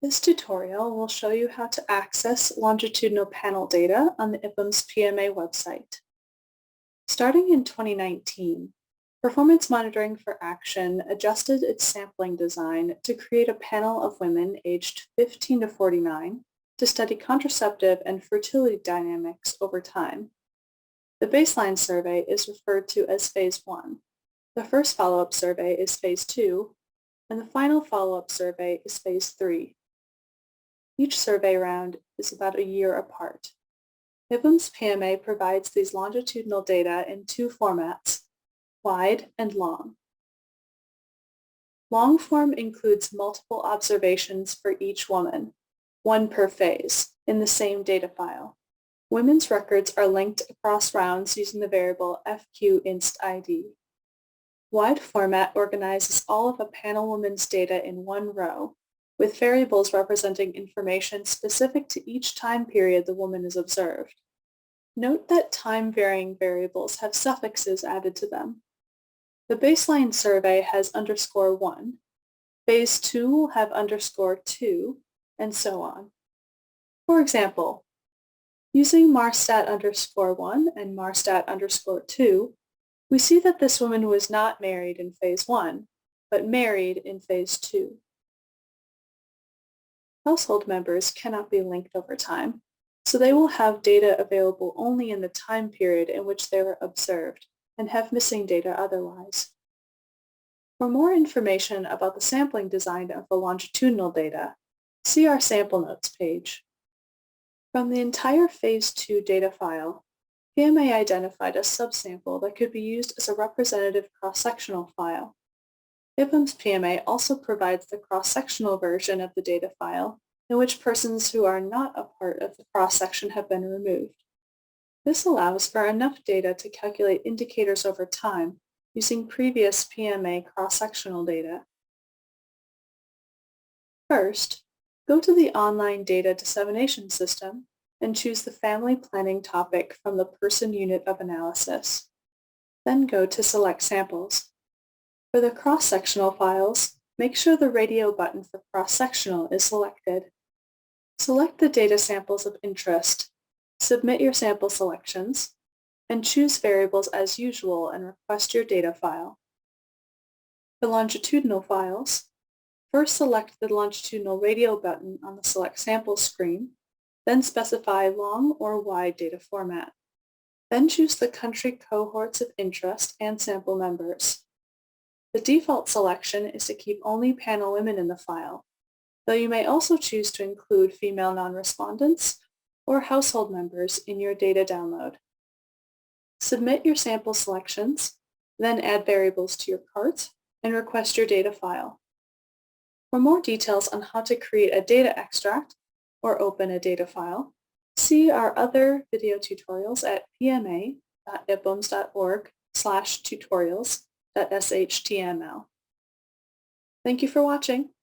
This tutorial will show you how to access longitudinal panel data on the IPUMS PMA website. Starting in 2019, Performance Monitoring for Action adjusted its sampling design to create a panel of women aged 15 to 49 to study contraceptive and fertility dynamics over time. The baseline survey is referred to as Phase 1. The first follow-up survey is Phase 2, and the final follow-up survey is Phase 3. Each survey round is about a year apart. IPUMS PMA provides these longitudinal data in two formats, wide and long. Long form includes multiple observations for each woman, one per phase, in the same data file. Women's records are linked across rounds using the variable FQInstID. Wide format organizes all of a panel woman's data in one row, with variables representing information specific to each time period the woman is observed. Note that time-varying variables have suffixes added to them. The baseline survey has _1, Phase 2 will have _2, and so on. For example, using marstat _1 and marstat _2, we see that this woman was not married in Phase 1, but married in Phase 2. Household members cannot be linked over time, so they will have data available only in the time period in which they were observed and have missing data otherwise. For more information about the sampling design of the longitudinal data, see our sample notes page. From the entire Phase 2 data file, PMA identified a subsample that could be used as a representative cross-sectional file. IPUMS PMA also provides the cross-sectional version of the data file in which persons who are not a part of the cross-section have been removed. This allows for enough data to calculate indicators over time using previous PMA cross-sectional data. First, go to the online data dissemination system and choose the family planning topic from the person unit of analysis. Then go to Select Samples. For the cross-sectional files, make sure the radio button for cross-sectional is selected. Select the data samples of interest, submit your sample selections, and choose variables as usual and request your data file. For longitudinal files, first select the longitudinal radio button on the Select Samples screen, then specify long or wide data format. Then choose the country cohorts of interest and sample members. The default selection is to keep only panel women in the file, though you may also choose to include female non-respondents or household members in your data download. Submit your sample selections, then add variables to your cart and request your data file. For more details on how to create a data extract or open a data file, see our other video tutorials at pma.ipums.org/tutorials.html. Thank you for watching.